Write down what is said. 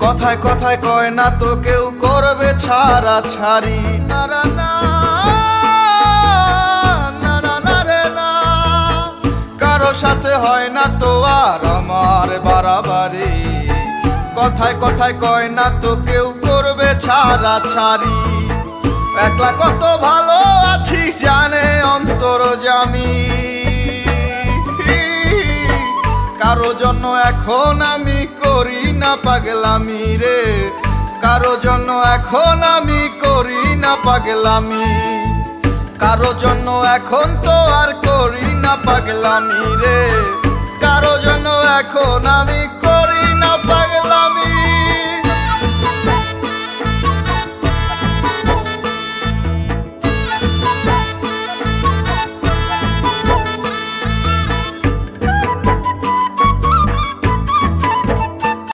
কথায় কথায় কয় না তো কেউ করবে ছাড়া ছাড়ি না না না না রে না, কারো সাথে হয় না তো আর আমার বাড়াবাড়ি। কথায় কথায় কয় না তো কেউ করবে ছাড়া ছাড়ি। একলা কত ভালো আছি জানে অন্তর্যামী, কারো জন্য এখন আমি করি না পাগলামি রে, কারো জন্য এখন আমি করি না পাগলামি, কারো জন্য এখন তো আর করি না পাগলামি রে, কারো জন্য এখন আমি